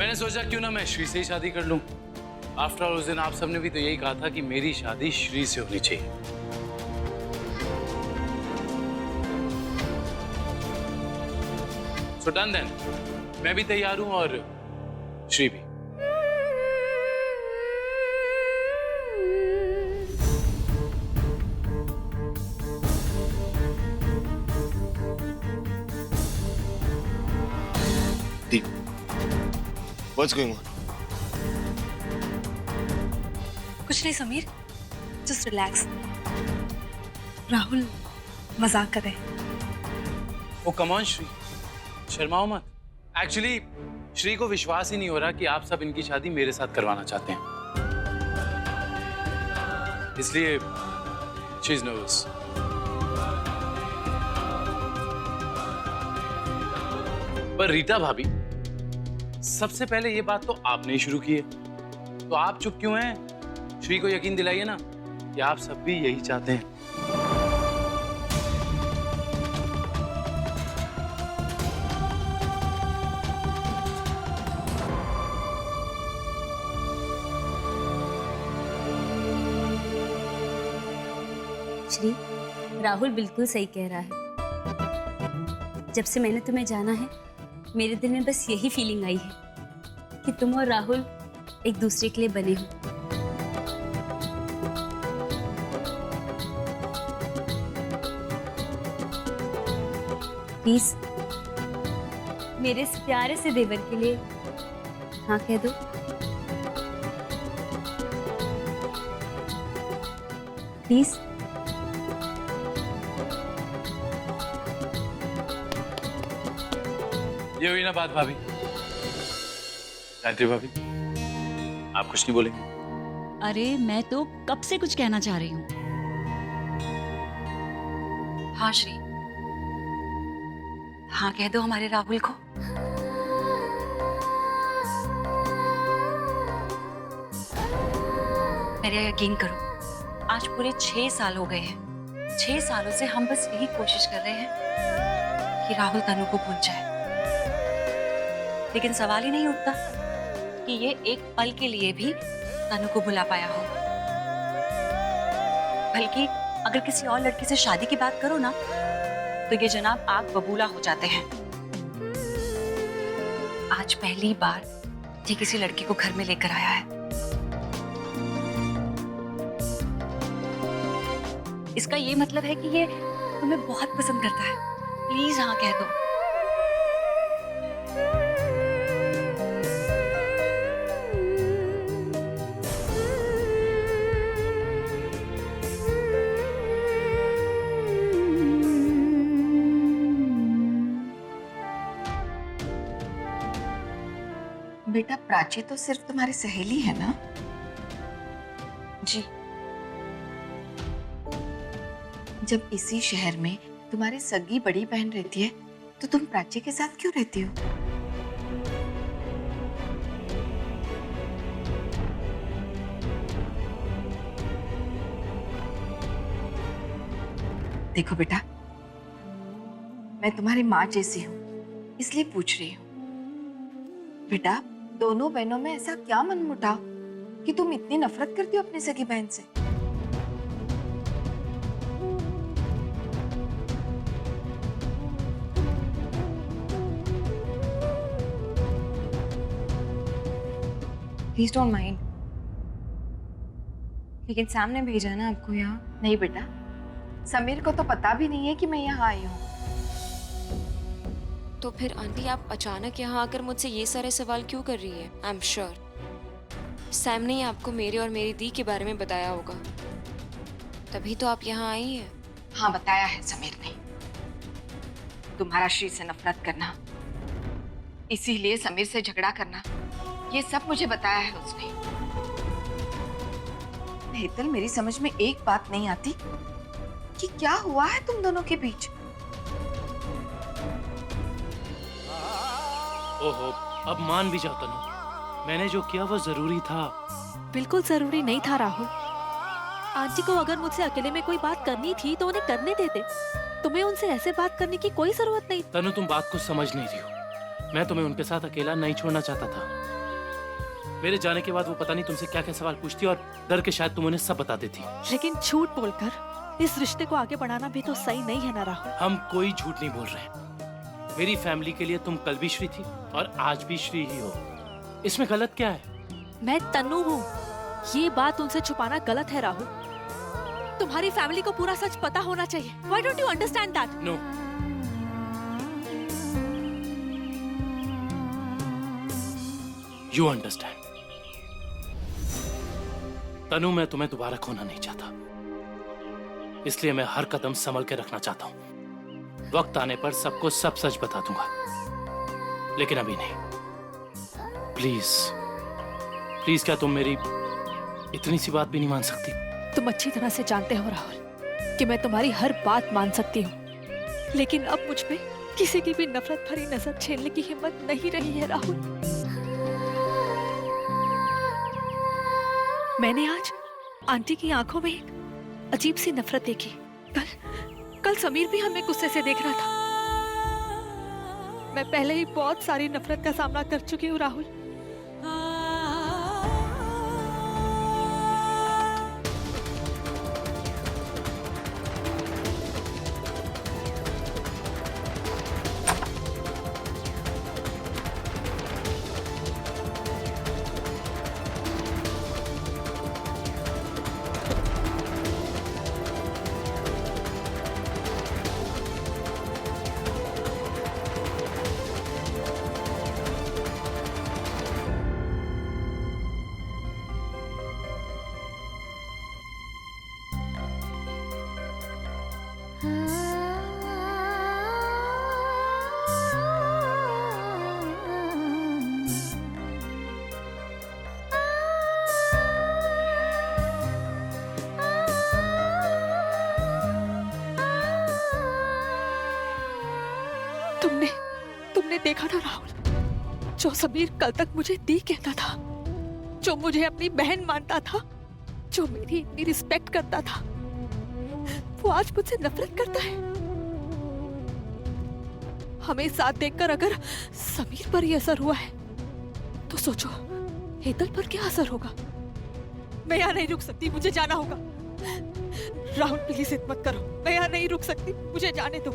मैंने सोचा क्यों ना मैं श्री से ही शादी कर लूं। आफ्टर ऑल उस दिन आप सबने भी तो यही कहा था कि मेरी शादी श्री से होनी चाहिए। सो डन देन, मैं भी तैयार हूं और श्री भी। What's going on? कुछ नहीं समीर, जस्ट रिलैक्स। राहुल मजाक कर रहे हैं। ओ कम ऑन श्री, शर्माओ मत। एक्चुअली श्री को विश्वास ही नहीं हो रहा कि आप सब इनकी शादी मेरे साथ करवाना चाहते हैं, इसलिए शी इज नर्वस। पर रीटा भाभी, सबसे पहले ये बात तो आपने ही शुरू की है, तो आप चुप क्यों हैं? श्री को यकीन दिलाइए ना कि आप सब भी यही चाहते हैं। श्री, राहुल बिल्कुल सही कह रहा है। जब से मैंने तुम्हें जाना है, मेरे दिल में बस यही फीलिंग आई है कि तुम और राहुल एक दूसरे के लिए बने हो। प्लीज मेरे इस प्यारे से देवर के लिए हाँ कह दो। प्लीज। ये हुई ना बात भाभी। गायत्री भाभी, आप कुछ नहीं बोलेंगे? अरे मैं तो कब से कुछ कहना चाह रही हूँ। हाँ श्री, हाँ कह दो हमारे राहुल को। मेरा यकीन करो, आज पूरे 6 साल हो गए हैं। 6 सालों से हम बस यही कोशिश कर रहे हैं कि राहुल तनु को भूल जाए, लेकिन सवाल ही नहीं उठता कि ये एक पल के लिए भी तनु को भुला पाया हो। बल्कि अगर किसी और लड़की से शादी की बात करो ना, तो ये जनाब आग बबूला हो जाते हैं। आज पहली बार ये किसी लड़की को घर में लेकर आया है। इसका ये मतलब है कि ये तुम्हें बहुत पसंद करता है। प्लीज हाँ कह दो। बेटा, प्राची तो सिर्फ तुम्हारी सहेली है ना? जी। जब इसी शहर में तुम्हारी सगी बड़ी बहन रहती है, तो तुम प्राची के साथ क्यों रहती हो? देखो बेटा, मैं तुम्हारी माँ जैसी हूँ, इसलिए पूछ रही हूँ। बेटा, दोनों बहनों में ऐसा क्या मनमुटाव कि तुम इतनी नफरत करती हो अपनी सगी बहन से? प्लीज डोंट माइंड, लेकिन सैम ने भेजा ना आपको यहाँ? नहीं बेटा, समीर को तो पता भी नहीं है कि मैं यहाँ आई हूँ। तो फिर आंटी, आप अचानक यहाँ आकर मुझसे ये सारे सवाल क्यों कर रही है? आई एम श्योर सैम ने आपको मेरे और मेरी दी के बारे में बताया होगा, तभी तो आप यहाँ आई हैं। हाँ, बताया है समीर ने। तुम्हारा श्री से नफरत करना, इसीलिए समीर से झगड़ा करना, ये सब मुझे बताया है उसने। हेतल, मेरी समझ में एक बात नहीं आती कि क्या हुआ है तुम दोनों के बीच। ओहो, अब मान भी जाता हूँ, मैंने जो किया वो जरूरी था। बिल्कुल जरूरी नहीं था राहुल। आंटी को अगर मुझसे अकेले में कोई बात करनी थी तो उन्हें करने देते। तुम्हें उनसे ऐसे बात करने की कोई जरूरत नहीं। तनु, तुम बात को समझ नहीं रही हो। मैं तुम्हें उनके साथ अकेला नहीं छोड़ना चाहता था। मेरे जाने के बाद वो पता नहीं तुमसे क्या क्या सवाल पूछती और डर के शायद तुम उन्हें सब बता देती। लेकिन झूठ बोलकर इस रिश्ते को आगे बढ़ाना भी तो सही नहीं है ना राहुल। हम कोई झूठ नहीं बोल रहे। मेरी फैमिली के लिए तुम कल भी श्री थी और आज भी श्री ही हो। इसमें गलत क्या है? मैं तन्नू हूँ। ये बात उनसे छुपाना गलत है राहुल। तुम्हारी फैमिली को पूरा सच पता होना चाहिए। Why don't you understand that? No, you understand. Tanu, मैं तुम्हें दोबारा खोना नहीं चाहता, इसलिए मैं हर कदम संभल के रखना चाहता हूं। वक्त आने पर सबको सब सच बता दूंगा, लेकिन अभी नहीं। प्लीज प्लीज, क्या तुम मेरी इतनी सी बात भी नहीं मान सकती? तुम अच्छी तरह से जानते हो राहुल कि मैं तुम्हारी हर बात मान सकती हूँ, लेकिन अब मुझ पे किसी की भी नफरत भरी नजर झेलने की हिम्मत नहीं रही है राहुल। मैंने आज आंटी की आंखों में एक अजीब सी नफरत देखी। कल समीर भी हमें गुस्से से देख रहा था। मैं पहले ही बहुत सारी नफरत का सामना कर चुकी हूँ राहुल। तुमने देखा ना राहुल, जो समीर कल तक मुझे दी कहता था, जो मुझे अपनी बहन मानता था, जो मेरी इतनी रिस्पेक्ट करता था, वो आज मुझसे नफरत करता है। हमें साथ देखकर अगर समीर पर ही असर हुआ है तो सोचो हेतल पर क्या असर होगा। मैं यहाँ नहीं रुक सकती, मुझे जाना होगा। राहुल प्लीज मत करो, मैं यहाँ नहीं रुक सकती, मुझे जाने दो।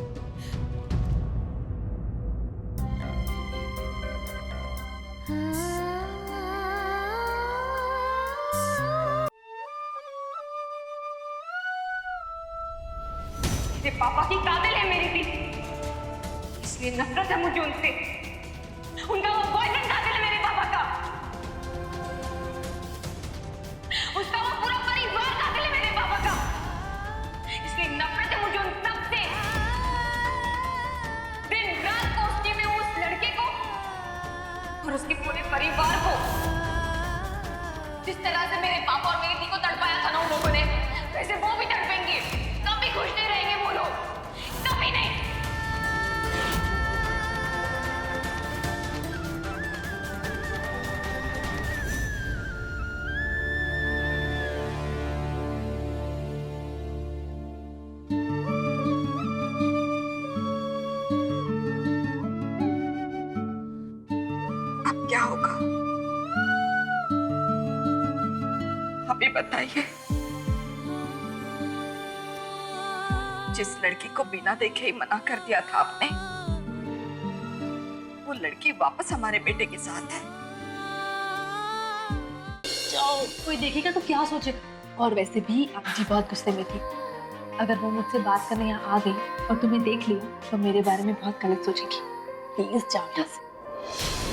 पापा की काबिल है मेरी दी, इसलिए नफरत है मुझे उनसे। उनका वो बॉयफ्रेंड काबिल है मेरे पापा का, उसका वो पूरा परिवार काबिल है मेरे पापा का, इसलिए नफरत है मुझे उन सबसे। दिन रात कोसती में उस लड़के को और उसके पूरे परिवार को। जिस तरह से मेरे पापा और मेरी दी को तड़पाया था ना उन लोगों ने, वैसे वो भी तड़पेंगे। कभी खुश नहीं रहेंगे वो लोग, कभी नहीं। अब क्या होगा अभी बताइए। जिस लड़की को बिना देखे ही मना कर दिया था आपने, वो लड़की वापस हमारे बेटे के साथ है। जाओ, कोई देखेगा तो क्या सोचेगा। और वैसे भी आंटी बहुत गुस्से में थी। अगर वो मुझसे बात करने यहाँ आ गई और तुम्हें देख लिया तो मेरे बारे में बहुत गलत सोचेगी। प्लीज जाओ यहाँ से।